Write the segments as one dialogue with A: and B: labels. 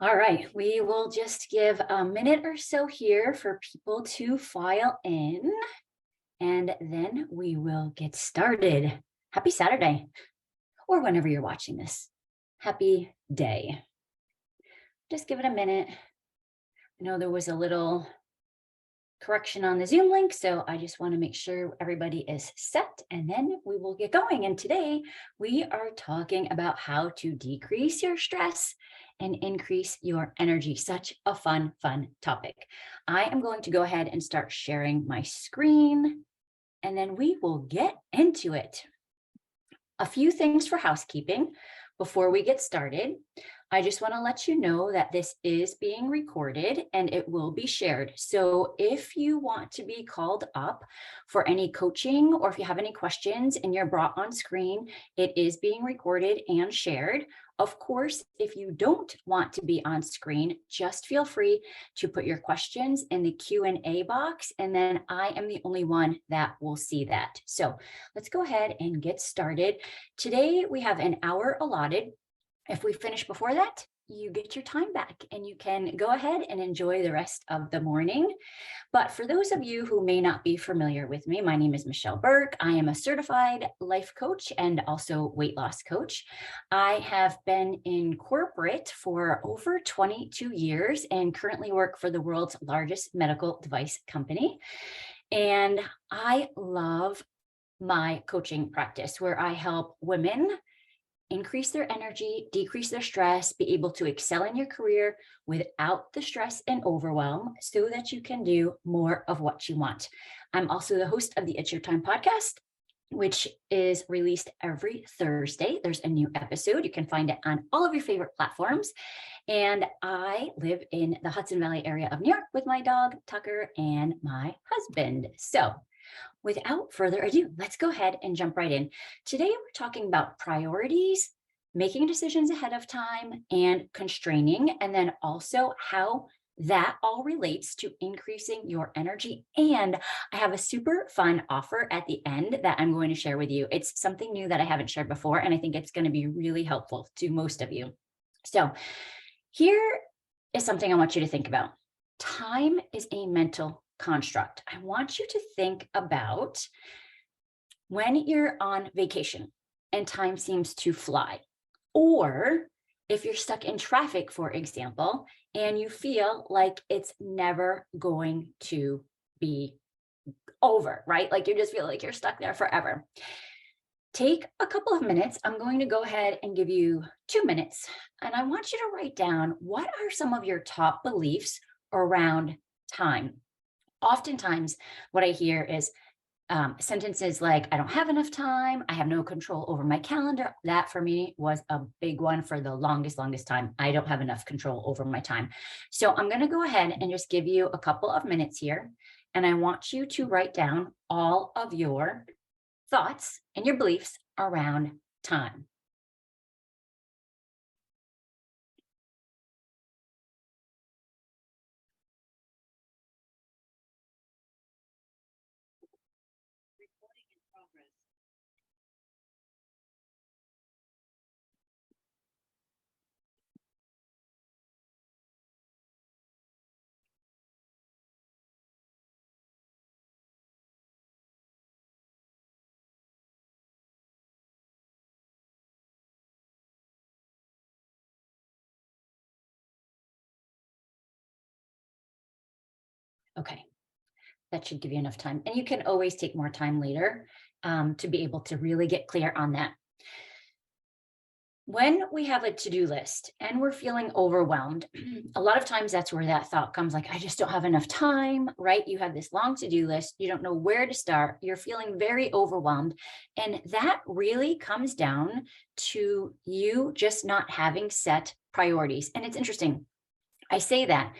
A: All right, we will just give a minute or so here for people to file in, and then we will get started. Happy Saturday, or whenever you're watching this. Happy day. Just give it a minute. I know there was a little correction on the Zoom link, so I just want to make sure everybody is set, and then we will get going. And today we are talking about how to decrease your stress and increase your energy. Such a fun topic. I am going to go ahead and start sharing my screen, and then we will get into it. A few things for housekeeping before we get started. I just want to let you know that this is being recorded and it will be shared. So if you want to be called up for any coaching, or if you have any questions and you're brought on screen, it is being recorded and shared. Of course, if you don't want to be on screen, just feel free to put your questions in the Q&A box, and then I am the only one that will see that. So let's go ahead and get started. Today we have an hour allotted. If we finish before that, you get your time back and you can go ahead and enjoy the rest of the morning. But for those of you who may not be familiar with me, my name is Michelle Burke. I am a certified life coach and also weight loss coach. I have been in corporate for over 22 years and currently work for the world's largest medical device company. And I love my coaching practice, where I help women increase their energy, decrease their stress, be able to excel in your career without the stress and overwhelm, so that you can do more of what you want. I'm also the host of the It's Your Time podcast, which is released every Thursday. There's a new episode. You can find it on all of your favorite platforms. And I live in the Hudson Valley area of New York with my dog, Tucker, and my husband. So without further ado, let's go ahead and jump right in. Today, we're talking about priorities, making decisions ahead of time, and constraining, and then also how that all relates to increasing your energy. And I have a super fun offer at the end that I'm going to share with you. It's something new that I haven't shared before, and I think it's going to be really helpful to most of you. So here is something I want you to think about. Time is a mental construct. I want you to think about when you're on vacation and time seems to fly, or if you're stuck in traffic, for example, and you feel like it's never going to be over, right? Like you just feel like you're stuck there forever. Take a couple of minutes. I'm going to go ahead and give you 2 minutes, and I want you to write down, what are some of your top beliefs around time? Oftentimes, what I hear is sentences like, I don't have enough time, I have no control over my calendar. That for me was a big one for the longest time. I don't have enough control over my time. So I'm going to go ahead and just give you a couple of minutes here. And I want you to write down all of your thoughts and your beliefs around time. Okay, that should give you enough time. And you can always take more time later to be able to really get clear on that. When we have a to-do list and we're feeling overwhelmed, a lot of times that's where that thought comes, like, I just don't have enough time, right? You have this long to-do list, you don't know where to start, you're feeling very overwhelmed. And that really comes down to you just not having set priorities. And it's interesting, I say that,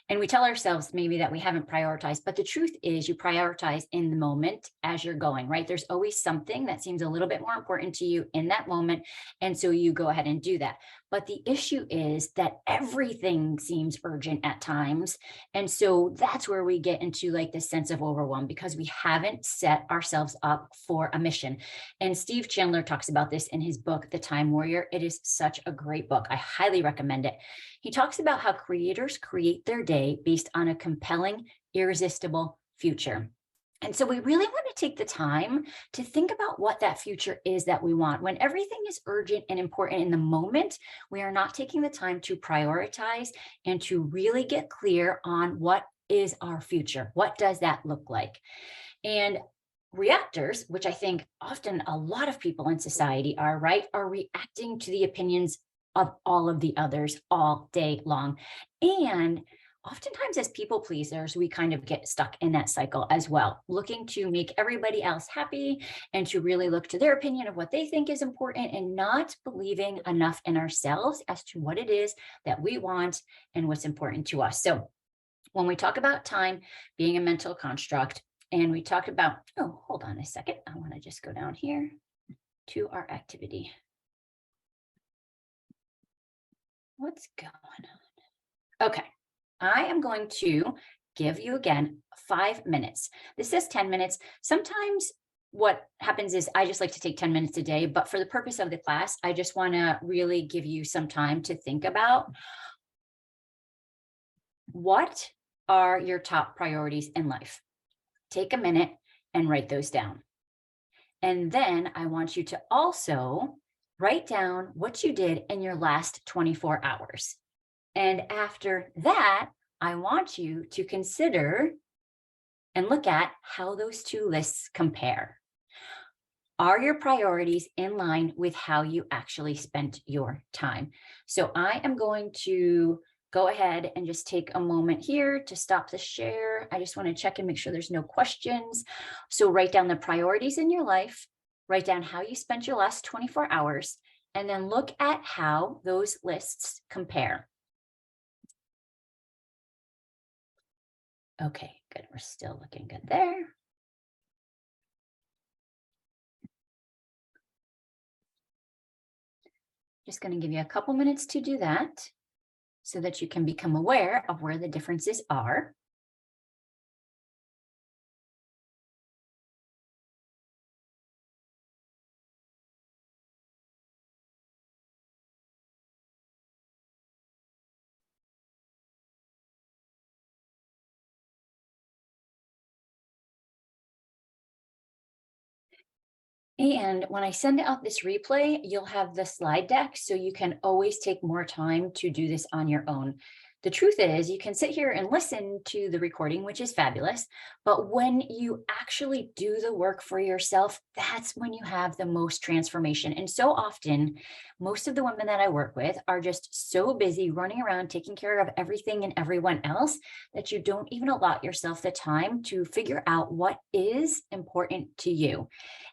A: And we tell ourselves maybe that we haven't prioritized, but the truth is you prioritize in the moment as you're going, right? There's always something that seems a little bit more important to you in that moment. And so you go ahead and do that. But the issue is that everything seems urgent at times. And so that's where we get into like this sense of overwhelm because we haven't set ourselves up for a mission. And Steve Chandler talks about this in his book, The Time Warrior. It is such a great book. I highly recommend it. He talks about how creators create their day based on a compelling, irresistible future. And so we really want to take the time to think about what that future is that we want. When everything is urgent and important in the moment, we are not taking the time to prioritize and to really get clear on what is our future. What does that look like? And reactors, which I think often a lot of people in society are, right, are reacting to the opinions of all of the others all day long. And oftentimes as people pleasers, we kind of get stuck in that cycle as well, looking to make everybody else happy and to really look to their opinion of what they think is important and not believing enough in ourselves as to what it is that we want and what's important to us. So when we talk about time being a mental construct, and we talked about, oh, hold on a second. I want to just go down here to our activity. What's going on? Okay, I am going to give you again 5 minutes. This says 10 minutes. Sometimes what happens is I just like to take 10 minutes a day, but for the purpose of the class, I just want to really give you some time to think about what are your top priorities in life. Take a minute and write those down. And then I want you to also write down what you did in your last 24 hours. And after that, I want you to consider and look at how those two lists compare. Are your priorities in line with how you actually spent your time? So I am going to go ahead and just take a moment here to stop the share. I just want to check and make sure there's no questions. So write down the priorities in your life, write down how you spent your last 24 hours, and then look at how those lists compare. Okay, good. We're still looking good there. Just going to give you a couple minutes to do that so that you can become aware of where the differences are. And when I send out this replay, you'll have the slide deck, so you can always take more time to do this on your own. The truth is, you can sit here and listen to the recording, which is fabulous. But when you actually do the work for yourself, that's when you have the most transformation. And so often, most of the women that I work with are just so busy running around taking care of everything and everyone else that you don't even allot yourself the time to figure out what is important to you.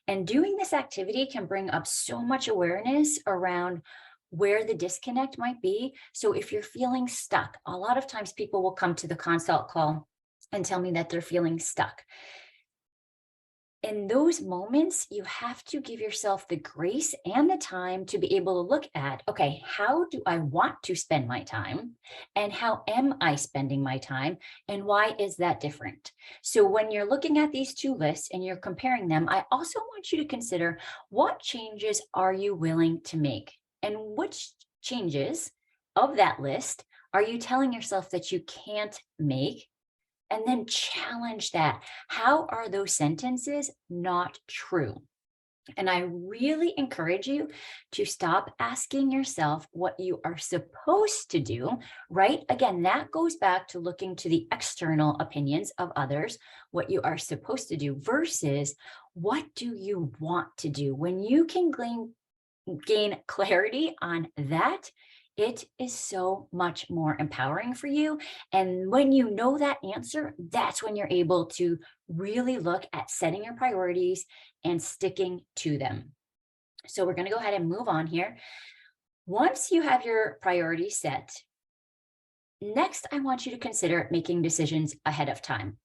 A: And doing this activity can bring up so much awareness around where the disconnect might be. So if you're feeling stuck, a lot of times people will come to the consult call and tell me that they're feeling stuck. In those moments, you have to give yourself the grace and the time to be able to look at, okay, how do I want to spend my time? And how am I spending my time? And why is that different? So when you're looking at these two lists and you're comparing them, I also want you to consider what changes are you willing to make? And which changes of that list are you telling yourself that you can't make? And then challenge that. How are those sentences not true? And I really encourage you to stop asking yourself what you are supposed to do, right? Again, that goes back to looking to the external opinions of others, what you are supposed to do versus what do you want to do? When you can gain clarity on that, it is so much more empowering for you. And when you know that answer, that's when you're able to really look at setting your priorities and sticking to them. So we're going to go ahead and move on here. Once you have your priorities set, Next, I want you to consider making decisions ahead of time.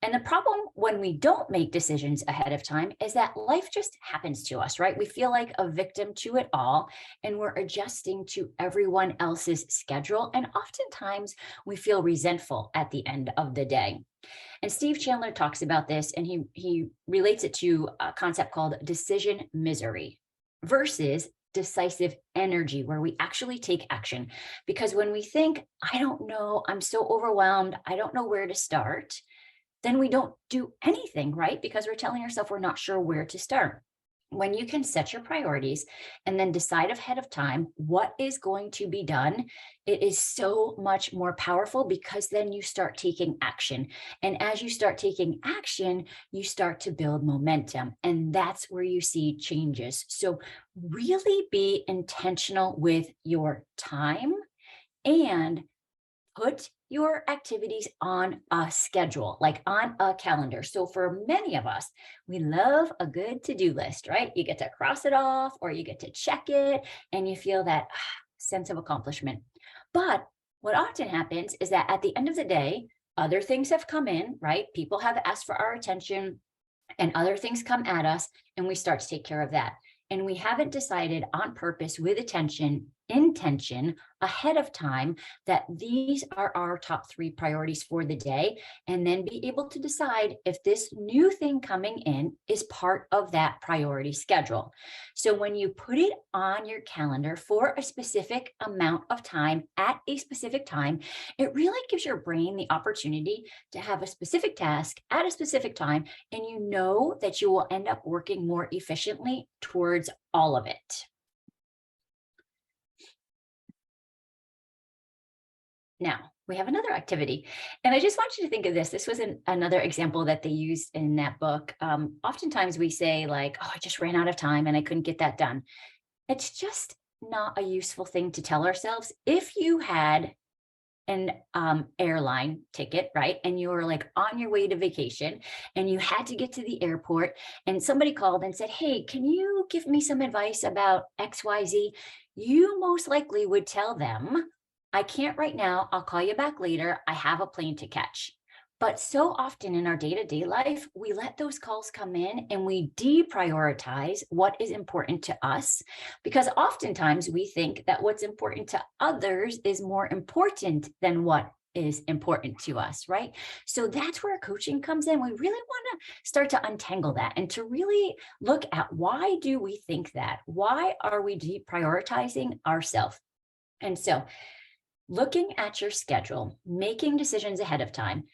A: And the problem when we don't make decisions ahead of time is that life just happens to us, right? We feel like a victim to it all, and we're adjusting to everyone else's schedule. And oftentimes we feel resentful at the end of the day. And Steve Chandler talks about this, and he relates it to a concept called decision misery versus decisive energy, where we actually take action. Because when we think, I don't know, I'm so overwhelmed, I don't know where to start, then we don't do anything, right? Because we're telling ourselves we're not sure where to start. When you can set your priorities and then decide ahead of time what is going to be done, it is so much more powerful because then you start taking action. And as you start taking action, you start to build momentum. And that's where you see changes. So, really be intentional with your time and put your activities on a schedule, like on a calendar. So for many of us, we love a good to-do list, right? You get to cross it off or you get to check it and you feel that sense of accomplishment. But what often happens is that at the end of the day, other things have come in, right? People have asked for our attention and other things come at us and we start to take care of that. And we haven't decided on purpose with intention ahead of time that these are our top 3 priorities for the day, and then be able to decide if this new thing coming in is part of that priority schedule. So when you put it on your calendar for a specific amount of time at a specific time, it really gives your brain the opportunity to have a specific task at a specific time, and you know that you will end up working more efficiently towards all of it. Now, we have another activity. And I just want you to think of this. This was another example that they used in that book. Oftentimes we say, like, oh, I just ran out of time and I couldn't get that done. It's just not a useful thing to tell ourselves. If you had an airline ticket, right? And you were like on your way to vacation and you had to get to the airport and somebody called and said, hey, can you give me some advice about XYZ? You most likely would tell them, I can't right now. I'll call you back later. I have a plane to catch. But so often in our day-to-day life, we let those calls come in and we deprioritize what is important to us, because oftentimes we think that what's important to others is more important than what is important to us, right? So that's where coaching comes in. We really want to start to untangle that and to really look at, why do we think that? Why are we deprioritizing ourselves? And so looking at your schedule, making decisions ahead of time,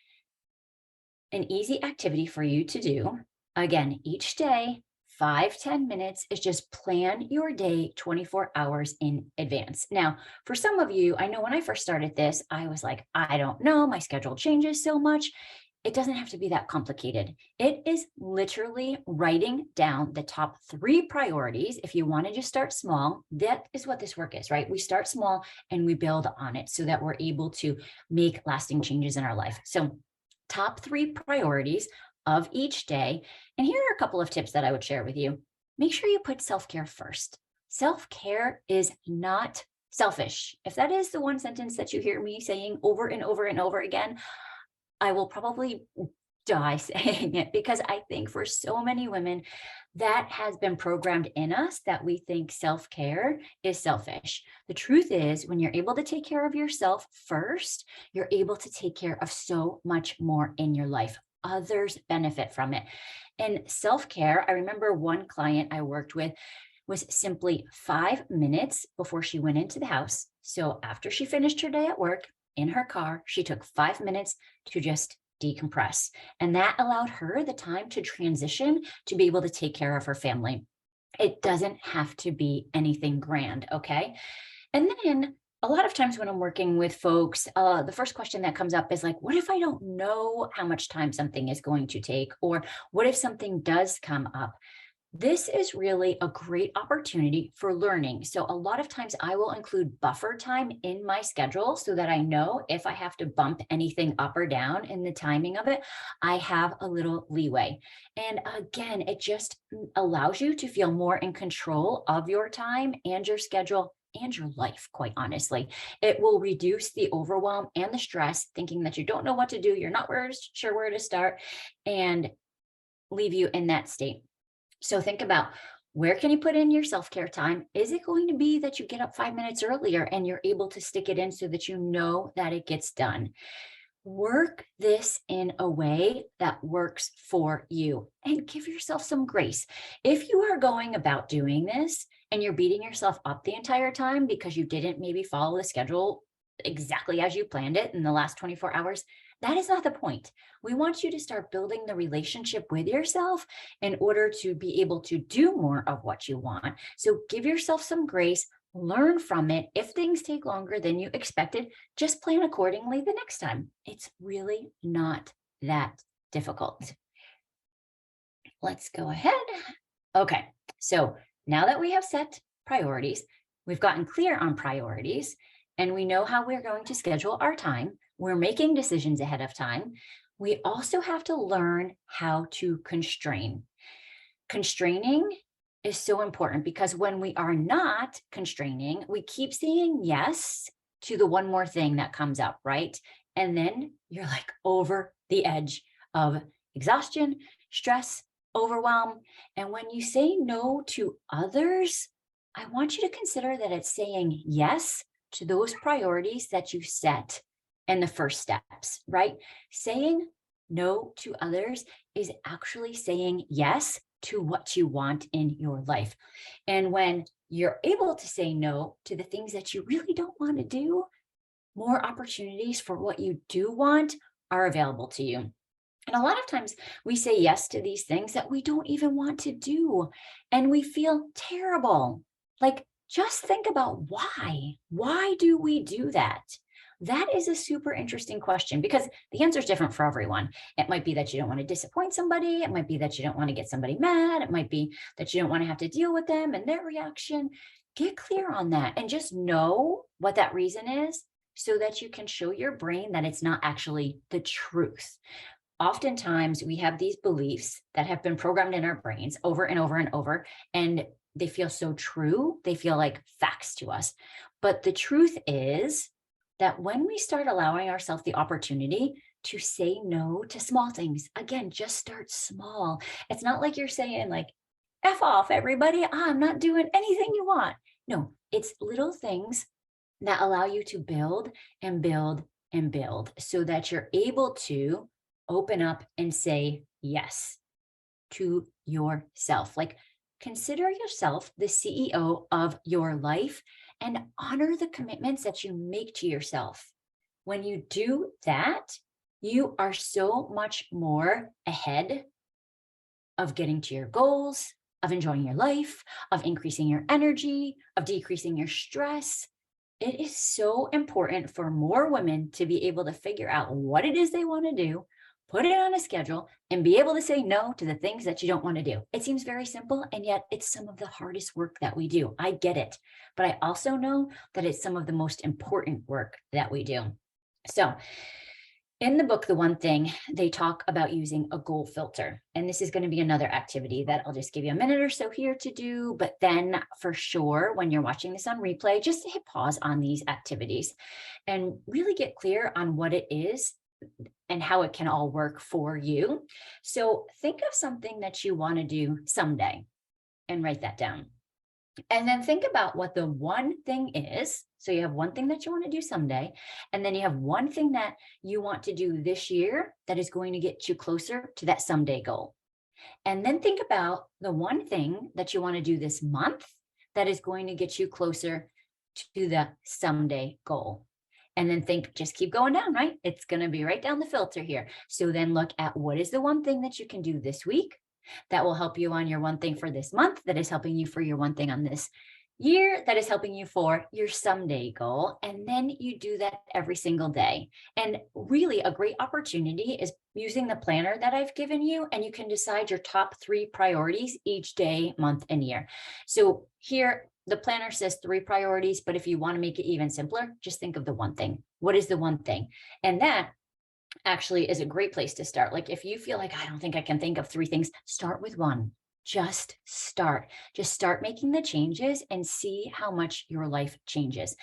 A: an easy activity for you to do, again, each day, 5-10 minutes, is just plan your day 24 hours in advance. Now, for some of you, I know when I first started this, I was like, I don't know, my schedule changes so much. It doesn't have to be that complicated. It is literally writing down the top 3 priorities. If you want to just start small, that is what this work is, right? We start small and we build on it so that we're able to make lasting changes in our life. So top 3 priorities of each day. And here are a couple of tips that I would share with you. Make sure you put self-care first. Self-care is not selfish. If that is the one sentence that you hear me saying over and over and over again, I will probably die saying it, because I think for so many women that has been programmed in us that we think self-care is selfish. The truth is, when you're able to take care of yourself first, you're able to take care of so much more in your life. Others benefit from it. And self-care, I remember one client I worked with was simply 5 minutes before she went into the house. So after she finished her day at work, in her car, she took 5 minutes to just decompress. And that allowed her the time to transition to be able to take care of her family. It doesn't have to be anything grand, okay? And then a lot of times when I'm working with folks, the first question that comes up is like, what if I don't know how much time something is going to take? Or what if something does come up? This is really a great opportunity for learning. So a lot of times I will include buffer time in my schedule so that I know if I have to bump anything up or down in the timing of it, I have a little leeway. And again, it just allows you to feel more in control of your time and your schedule and your life, quite honestly. It will reduce the overwhelm and the stress, thinking that you don't know what to do, you're not sure where to start, and leave you in that state. So think about, where can you put in your self-care time? Is it going to be that you get up 5 minutes earlier and you're able to stick it in so that you know that it gets done? Work this in a way that works for you and give yourself some grace. If you are going about doing this and you're beating yourself up the entire time because you didn't maybe follow the schedule exactly as you planned it in the last 24 hours, that is not the point. We want you to start building the relationship with yourself in order to be able to do more of what you want. So give yourself some grace, learn from it. If things take longer than you expected, just plan accordingly the next time. It's really not that difficult. Let's go ahead. Okay, so now that we have set priorities, we've gotten clear on priorities, and we know how we're going to schedule our time. We're making decisions ahead of time. We also have to learn how to constrain. Constraining is so important because when we are not constraining, we keep saying yes to the one more thing that comes up, right? And then you're like over the edge of exhaustion, stress, overwhelm. And when you say no to others, I want you to consider that it's saying yes to those priorities that you set in the first steps, right? Saying no to others is actually saying yes to what you want in your life. And when you're able to say no to the things that you really don't want to do, more opportunities for what you do want are available to you. And a lot of times we say yes to these things that we don't even want to do, and we feel terrible. Like, just think about why. Why do we do that? That is a super interesting question because the answer is different for everyone. It might be that you don't want to disappoint somebody. It might be that you don't want to get somebody mad. It might be that you don't want to have to deal with them and their reaction. Get clear on that and just know what that reason is so that you can show your brain that it's not actually the truth. Oftentimes we have these beliefs that have been programmed in our brains over and over and over, and they feel so true. They feel like facts to us. But the truth is that when we start allowing ourselves the opportunity to say no to small things, again, just start small. It's not like you're saying like, F off everybody, I'm not doing anything you want. No, it's little things that allow you to build and build and build so that you're able to open up and say yes to yourself. Like, consider yourself the CEO of your life and honor the commitments that you make to yourself. When you do that, you are so much more ahead of getting to your goals, of enjoying your life, of increasing your energy, of decreasing your stress. It is so important for more women to be able to figure out what it is they want to do, put it on a schedule, and be able to say no to the things that you don't want to do. It seems very simple, and yet it's some of the hardest work that we do. I get it, but I also know that it's some of the most important work that we do. So in the book, The One Thing, they talk about using a goal filter. And this is going to be another activity that I'll just give you a minute or so here to do. But then for sure, when you're watching this on replay, just hit pause on these activities and really get clear on what it is and how it can all work for you. So think of something that you want to do someday and write that down. And then think about what the one thing is. So you have one thing that you want to do someday, and then you have one thing that you want to do this year that is going to get you closer to that someday goal. And then think about the one thing that you want to do this month that is going to get you closer to the someday goal. And then think, just keep going down, right? It's going to be right down the filter here. So then look at what is the one thing that you can do this week that will help you on your one thing for this month, that is helping you for your one thing on this year, that is helping you for your someday goal. And then you do that every single day. And really a great opportunity is using the planner that I've given you, and you can decide your top 3 priorities each day, month, and year. So here, the planner says 3 priorities, but if you want to make it even simpler, just think of the one thing. What is the one thing? And that actually is a great place to start. Like, if you feel like, I don't think I can think of 3 things, start with 1. Just start. Just start making the changes and see how much your life changes.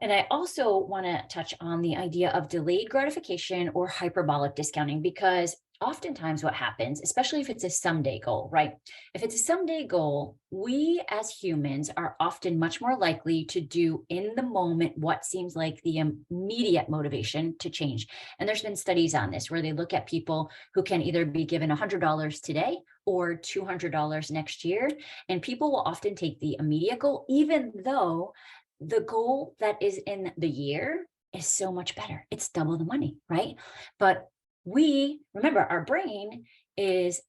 A: And I also want to touch on the idea of delayed gratification or hyperbolic discounting, because oftentimes what happens, especially if it's a someday goal, right? If it's a someday goal, we as humans are often much more likely to do in the moment what seems like the immediate motivation to change. And there's been studies on this where they look at people who can either be given $100 today or $200 next year. And people will often take the immediate goal, even though the goal that is in the year is so much better. It's double the money, right? But we remember our brain is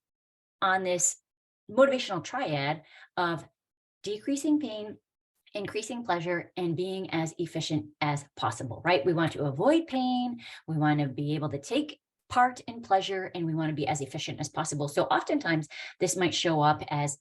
A: on this motivational triad of decreasing pain, increasing pleasure, and being as efficient as possible, right? We want to avoid pain. We want to be able to take part in pleasure, and we want to be as efficient as possible. So oftentimes this might show up as,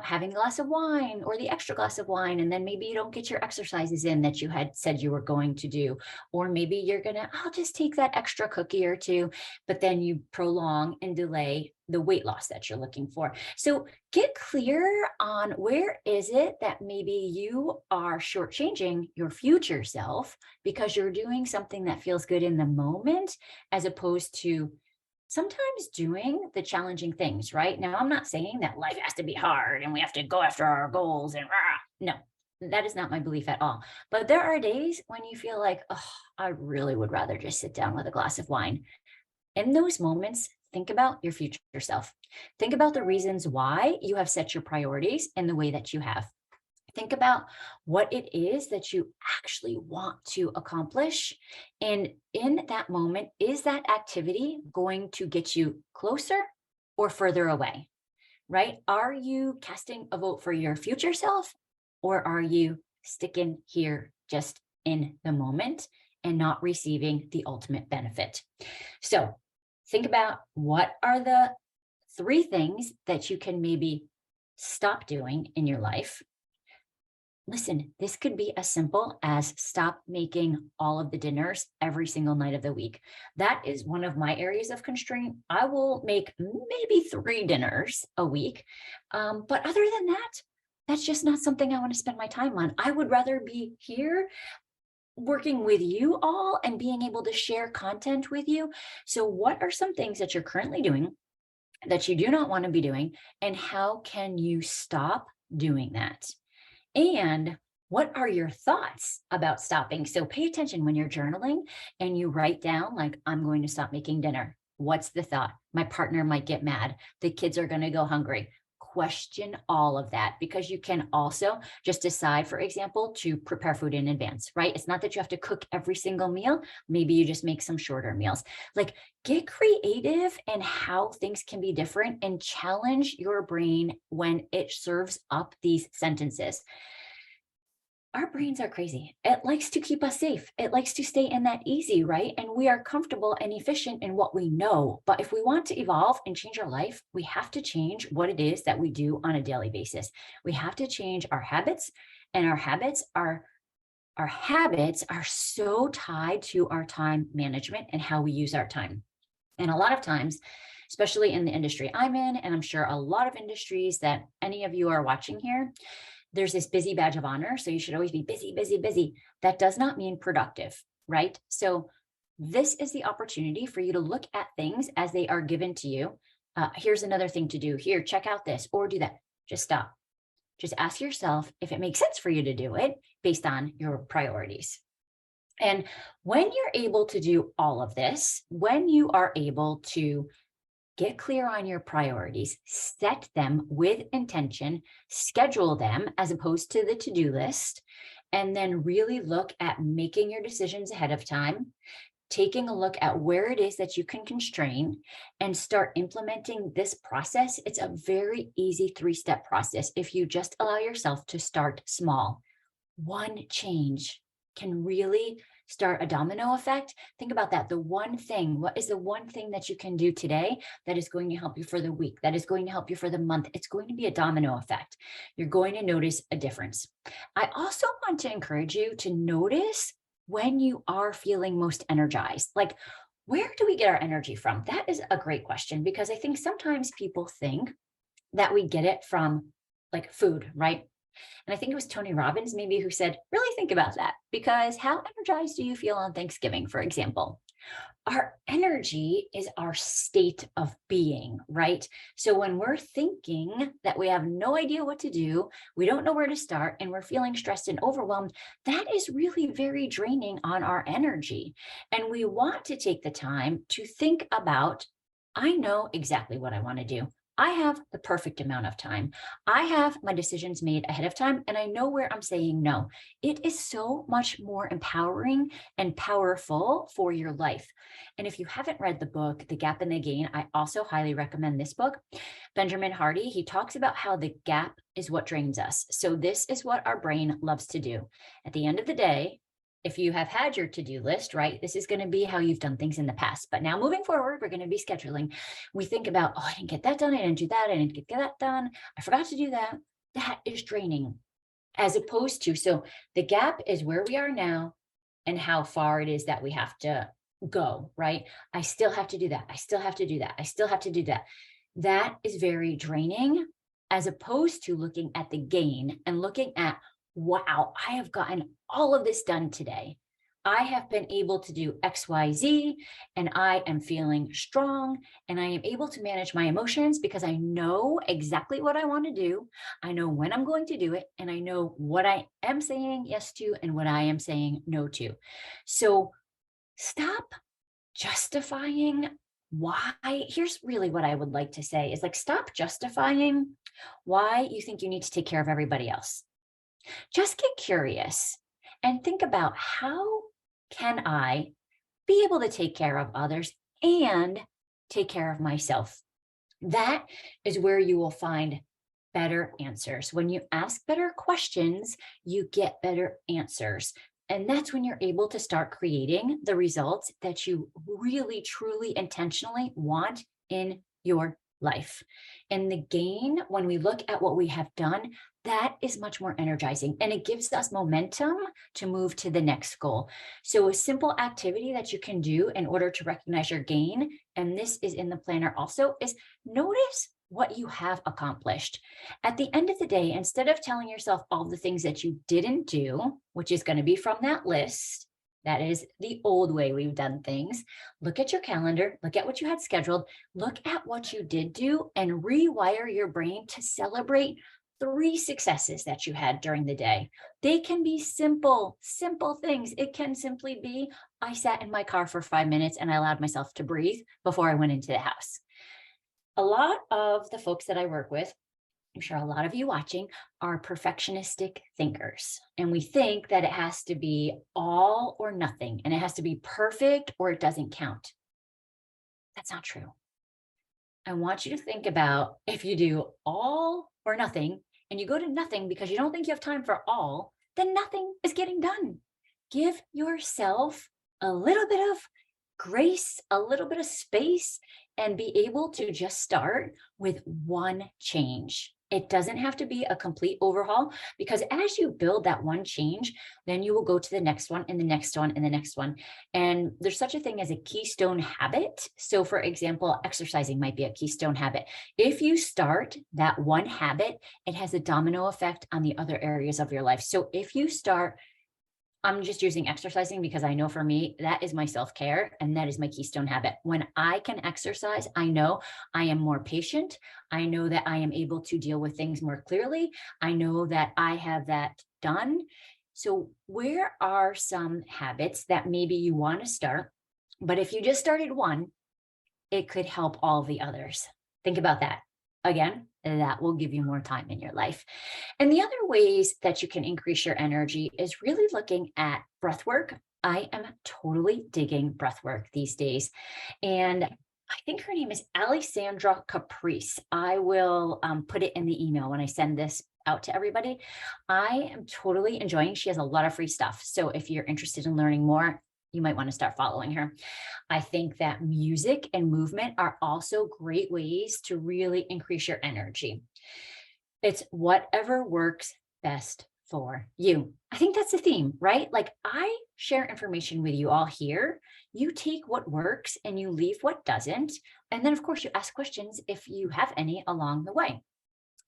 A: having a glass of wine or the extra glass of wine, and then maybe you don't get your exercises in that you had said you were going to do. Or maybe you're I'll just take that extra cookie or two, but then you prolong and delay the weight loss that you're looking for. So get clear on where is it that maybe you are shortchanging your future self because you're doing something that feels good in the moment, as opposed to sometimes doing the challenging things, right? Now, I'm not saying that life has to be hard and we have to go after our goals and no, that is not my belief at all. But there are days when you feel like, oh, I really would rather just sit down with a glass of wine. In those moments, think about your future self. Think about the reasons why you have set your priorities in the way that you have. Think about what it is that you actually want to accomplish. And in that moment, is that activity going to get you closer or further away, right? Are you casting a vote for your future self, or are you sticking here just in the moment and not receiving the ultimate benefit? So think about, what are the 3 things that you can maybe stop doing in your life. Listen, this could be as simple as stop making all of the dinners every single night of the week. That is one of my areas of constraint. I will make maybe 3 dinners a week. But other than that, that's just not something I want to spend my time on. I would rather be here working with you all and being able to share content with you. So what are some things that you're currently doing that you do not want to be doing, and how can you stop doing that? And what are your thoughts about stopping? So pay attention when you're journaling and you write down, like, I'm going to stop making dinner. What's the thought? My partner might get mad. The kids are going to go hungry. Question all of that, because you can also just decide, for example, to prepare food in advance, right? It's not that you have to cook every single meal. Maybe you just make some shorter meals. Like, get creative in how things can be different and challenge your brain when it serves up these sentences. Our brains are crazy. It likes to keep us safe. It likes to stay in that easy, right? And we are comfortable and efficient in what we know. But if we want to evolve and change our life, we have to change what it is that we do on a daily basis. We have to change our habits, and our habits are so tied to our time management and how we use our time. And a lot of times, especially in the industry I'm in, and I'm sure a lot of industries that any of you are watching here, there's this busy badge of honor. So you should always be busy, busy, busy. That does not mean productive, right? So this is the opportunity for you to look at things as they are given to you. Here's another thing to do. Here, check out this or do that. Just stop. Just ask yourself if it makes sense for you to do it based on your priorities. And when you're able to do all of this, when you are able to get clear on your priorities, set them with intention, schedule them as opposed to the to-do list, and then really look at making your decisions ahead of time, taking a look at where it is that you can constrain, and start implementing this process. It's a very easy 3-step process if you just allow yourself to start small. One change can really start a domino effect. Think about that. The one thing, what is the one thing that you can do today that is going to help you for the week, that is going to help you for the month? It's going to be a domino effect. You're going to notice a difference. I also want to encourage you to notice when you are feeling most energized. Like, where do we get our energy from? That is a great question, because I think sometimes people think that we get it from like food, right? And I think it was Tony Robbins maybe who said, really think about that, because how energized do you feel on Thanksgiving, for example? Our energy is our state of being, right? So when we're thinking that we have no idea what to do, we don't know where to start, and we're feeling stressed and overwhelmed, that is really very draining on our energy. And we want to take the time to think about, I know exactly what I want to do. I have the perfect amount of time. I have my decisions made ahead of time, and I know where I'm saying no. It is so much more empowering and powerful for your life. And if you haven't read the book, The Gap and the Gain, I also highly recommend this book. Benjamin Hardy, he talks about how the gap is what drains us. So this is what our brain loves to do. At the end of the day, if you have had your to-do list, right, this is going to be how you've done things in the past. But now moving forward, we're going to be scheduling. We think about, oh, I didn't get that done. I didn't do that. I didn't get that done. I forgot to do that. That is draining. As opposed to, so the gap is where we are now and how far it is that we have to go, right? I still have to do that. I still have to do that. I still have to do that. That is very draining, as opposed to looking at the gain and looking at, wow, I have gotten all of this done today. I have been able to do XYZ, and I am feeling strong, and I am able to manage my emotions because I know exactly what I want to do. I know when I'm going to do it, and I know what I am saying yes to and what I am saying no to. So stop justifying why. Here's really what I would like to say is, like, stop justifying why you think you need to take care of everybody else. Just get curious and think about, how can I be able to take care of others and take care of myself? That is where you will find better answers. When you ask better questions, you get better answers. And that's when you're able to start creating the results that you really, truly, intentionally want in your life. And the gain, when we look at what we have done, that is much more energizing, and it gives us momentum to move to the next goal. So a simple activity that you can do in order to recognize your gain, and this is in the planner also, is notice what you have accomplished. At the end of the day, instead of telling yourself all the things that you didn't do, which is going to be from that list, that is the old way we've done things. Look at your calendar, look at what you had scheduled, look at what you did do, and rewire your brain to celebrate 3 successes that you had during the day. They can be simple, simple things. It can simply be, I sat in my car for 5 minutes and I allowed myself to breathe before I went into the house. A lot of the folks that I work with, I'm sure a lot of you watching, are perfectionistic thinkers. And we think that it has to be all or nothing, and it has to be perfect or it doesn't count. That's not true. I want you to think about, if you do all or nothing and you go to nothing because you don't think you have time for all, then nothing is getting done. Give yourself a little bit of grace, a little bit of space, and be able to just start with one change. It doesn't have to be a complete overhaul, because as you build that one change, then you will go to the next one and the next one and the next one. And there's such a thing as a keystone habit. So for example, exercising might be a keystone habit. If you start that one habit, it has a domino effect on the other areas of your life. So if you start, I'm just using exercising because I know for me, that is my self-care and that is my keystone habit. When I can exercise, I know I am more patient. I know that I am able to deal with things more clearly. I know that I have that done. So where are some habits that maybe you want to start, but if you just started one, it could help all the others? Think about that. Again, that will give you more time in your life. And the other ways that you can increase your energy is really looking at breath work. I am totally digging breath work these days. And I think her name is Alessandra Caprice. I will put it in the email when I send this out to everybody. I am totally enjoying. She has a lot of free stuff. So if you're interested in learning more, you might want to start following her. I think that music and movement are also great ways to really increase your energy. It's whatever works best for you. I think that's the theme, right? Like, I share information with you all here. You take what works and you leave what doesn't. And then of course you ask questions if you have any along the way.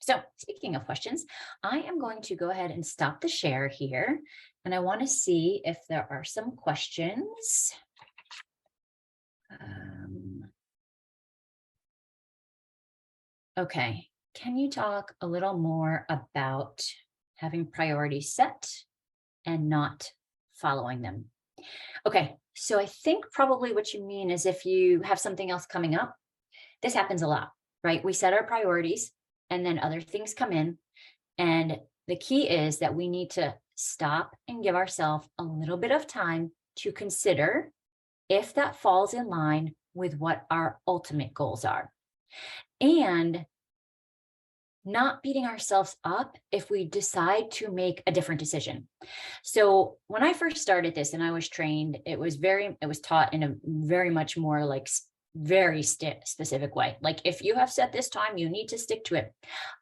A: So speaking of questions, I am going to go ahead and stop the share here. And I want to see if there are some questions. Okay, can you talk a little more about having priorities set and not following them? Okay, so I think probably what you mean is if you have something else coming up, this happens a lot, right? We set our priorities and then other things come in. And the key is that we need to stop and give ourselves a little bit of time to consider if that falls in line with what our ultimate goals are. And not beating ourselves up if we decide to make a different decision. So when I first started this and I was trained, it was taught in a very much more like very specific way. Like if you have set this time, you need to stick to it.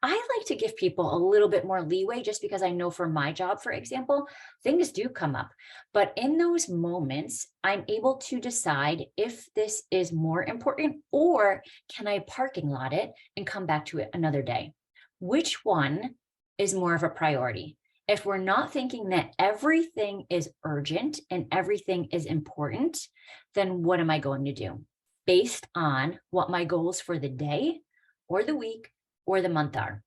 A: I like to give people a little bit more leeway just because I know for my job, for example, things do come up. But in those moments, I'm able to decide if this is more important or can I parking lot it and come back to it another day. Which one is more of a priority? If we're not thinking that everything is urgent and everything is important, then what am I going to do? Based on what my goals for the day or the week or the month are.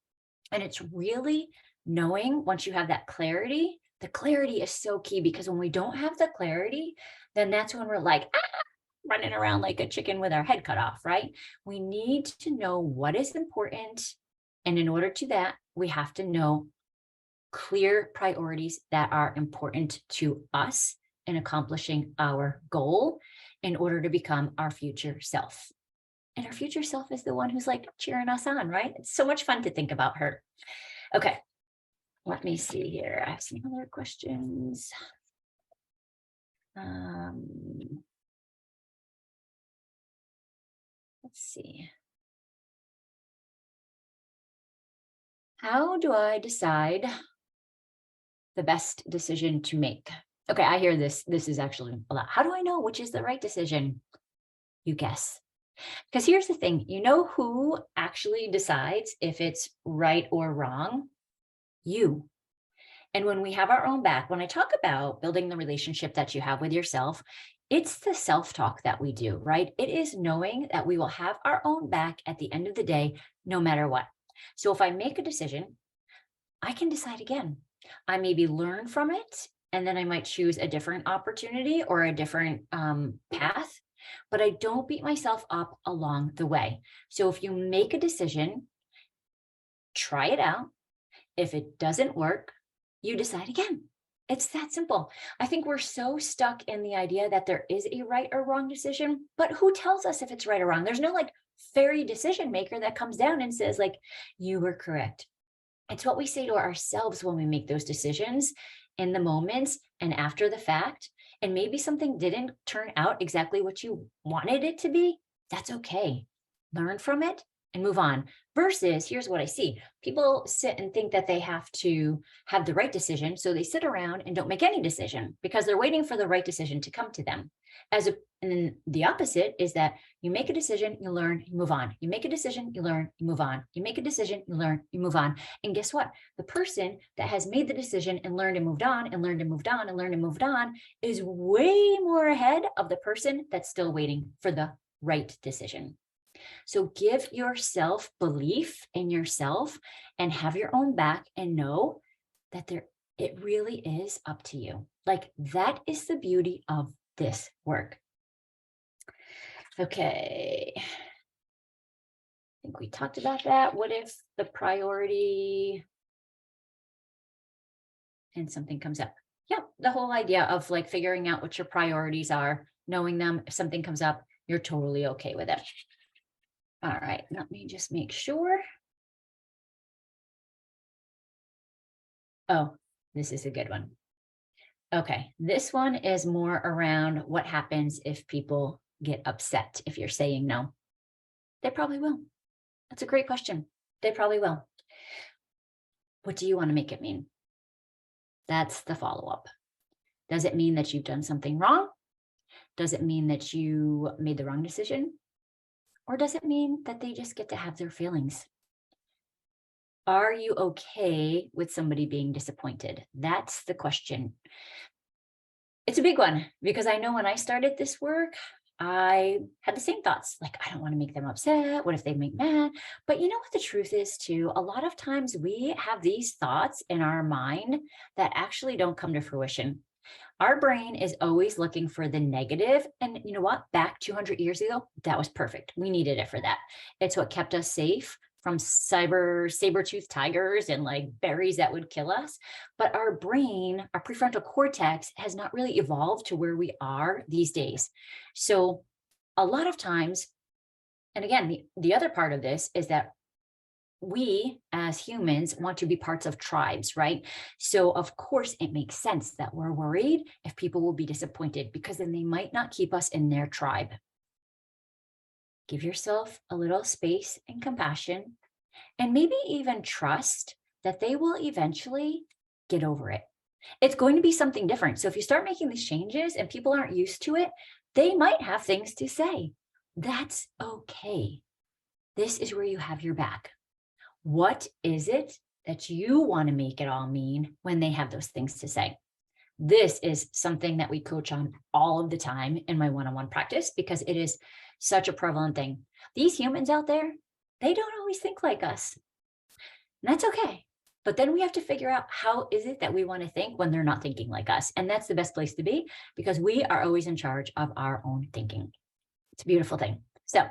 A: And it's really knowing once you have that clarity, the clarity is so key because when we don't have the clarity, then that's when we're like, running around like a chicken with our head cut off, right? We need to know what is important. And in order to that, we have to know clear priorities that are important to us in accomplishing our goal in order to become our future self. And our future self is the one who's like cheering us on, right? It's so much fun to think about her. Okay, let me see here. I have some other questions. Let's see. How do I decide the best decision to make? Okay, I hear this. This is actually a lot. How do I know which is the right decision? You guess. Because here's the thing, you know who actually decides if it's right or wrong? You. And when we have our own back, when I talk about building the relationship that you have with yourself, it's the self-talk that we do, right? It is knowing that we will have our own back at the end of the day, no matter what. So if I make a decision, I can decide again. I maybe learn from it, and then I might choose a different opportunity or a different path, but I don't beat myself up along the way. So if you make a decision, try it out. If it doesn't work, you decide again. It's that simple. I think we're so stuck in the idea that there is a right or wrong decision, but who tells us if it's right or wrong? There's no like fairy decision maker that comes down and says like, you were correct. It's what we say to ourselves when we make those decisions in the moments and after the fact. And maybe something didn't turn out exactly what you wanted it to be. That's okay. Learn from it and move on. Versus, here's what I see. People sit and think that they have to have the right decision. So they sit around and don't make any decision because they're waiting for the right decision to come to them. And then the opposite is that you make a decision, you learn, you move on. You make a decision, you learn, you move on. You make a decision, you learn, you move on. And guess what? The person that has made the decision and learned and moved on and learned and moved on and learned and moved on is way more ahead of the person that's still waiting for the right decision. So give yourself belief in yourself and have your own back and know that it really is up to you. Like that is the beauty of this work. Okay. I think we talked about that. What if the priority and something comes up? Yeah, the whole idea of like figuring out what your priorities are, knowing them. If something comes up, you're totally okay with it. All right, let me just make sure. Oh, this is a good one. Okay, this one is more around what happens if people get upset if you're saying no. They probably will. That's a great question. They probably will. What do you want to make it mean? That's the follow-up. Does it mean that you've done something wrong? Does it mean that you made the wrong decision? Or does it mean that they just get to have their feelings? Are you okay with somebody being disappointed? That's the question. It's a big one because I know when I started this work, I had the same thoughts like, I don't want to make them upset. What if they make mad? But you know what the truth is, too? A lot of times we have these thoughts in our mind that actually don't come to fruition. Our brain is always looking for the negative. And you know what? Back 200 years ago, that was perfect. We needed it for that. It's what kept us safe from saber-toothed tigers and like berries that would kill us. But our brain, our prefrontal cortex, has not really evolved to where we are these days. So a lot of times, and again, the other part of this is that we as humans want to be parts of tribes, right? So, of course, it makes sense that we're worried if people will be disappointed because then they might not keep us in their tribe. Give yourself a little space and compassion, and maybe even trust that they will eventually get over it. It's going to be something different. So, if you start making these changes and people aren't used to it, they might have things to say. That's okay. This is where you have your back. What is it that you want to make it all mean when they have those things to say? This is something that we coach on all of the time in my one-on-one practice because it is such a prevalent thing. These humans out there, they don't always think like us. And that's okay. But then we have to figure out how is it that we want to think when they're not thinking like us. And that's the best place to be because we are always in charge of our own thinking. It's a beautiful thing. So,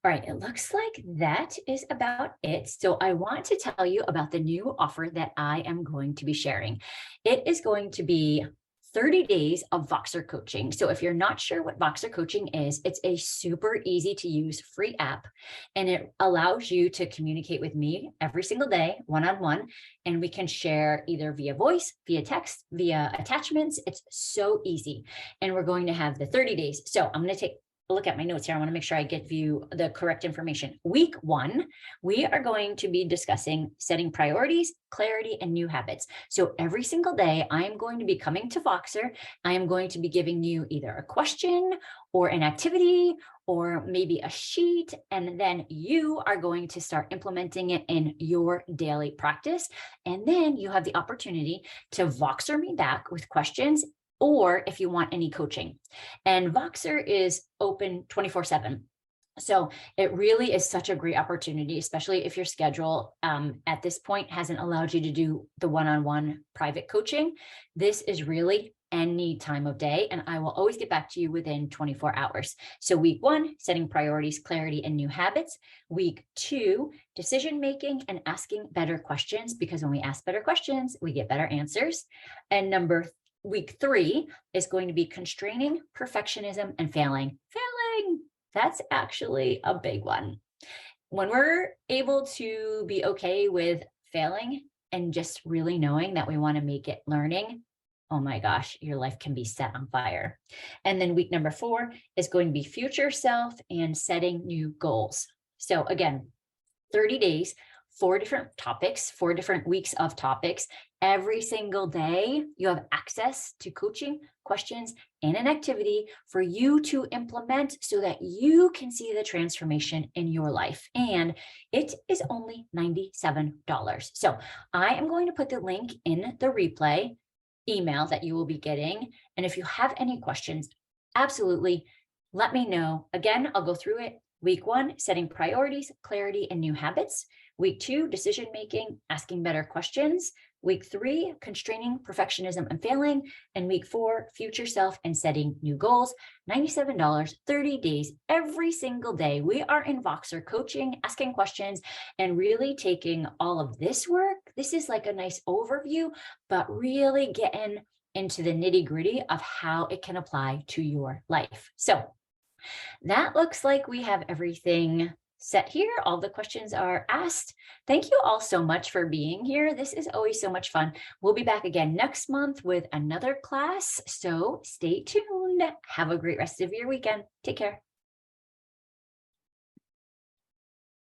A: all right, it looks like that is about it. So I want to tell you about the new offer that I am going to be sharing. It is going to be 30 days of Voxer coaching. So if you're not sure what Voxer coaching is, it's a super easy to use free app, and it allows you to communicate with me every single day, one-on-one, and we can share either via voice, via text, via attachments. It's so easy. And we're going to have the 30 days. So I'm going to take look at my notes here. I want to make sure I give you the correct information. Week 1, we are going to be discussing setting priorities, clarity, and new habits. So every single day, I am going to be coming to Voxer. I am going to be giving you either a question or an activity or maybe a sheet, and then you are going to start implementing it in your daily practice. And then you have the opportunity to Voxer me back with questions or if you want any coaching. And Voxer is open 24/7. So it really is such a great opportunity, especially if your schedule at this point hasn't allowed you to do the one-on-one private coaching. This is really any time of day, and I will always get back to you within 24 hours. So week 1, setting priorities, clarity, and new habits. Week 2, decision-making and asking better questions, because when we ask better questions, we get better answers. And week 3 is going to be constraining, perfectionism, and failing. That's actually a big one. When we're able to be okay with failing and just really knowing that we want to make it learning, oh my gosh, your life can be set on fire. And then week number 4 is going to be future self and setting new goals. So again, 30 days, 4 different topics, 4 different weeks of topics. Every single day, you have access to coaching, questions, and an activity for you to implement so that you can see the transformation in your life. And it is only $97. So I am going to put the link in the replay email that you will be getting. And if you have any questions, absolutely let me know. Again, I'll go through it. Week 1, setting priorities, clarity, and new habits. Week 2, decision-making, asking better questions. Week 3, constraining, perfectionism, and failing. And week 4, future self and setting new goals. $97, 30 days, every single day. We are in Voxer coaching, asking questions, and really taking all of this work. This is like a nice overview, but really getting into the nitty-gritty of how it can apply to your life. So that looks like we have everything set here. All the questions are asked. Thank you all so much for being here. This is always so much fun. We'll be back again next month with another class. So stay tuned. Have a great rest of your weekend. Take care.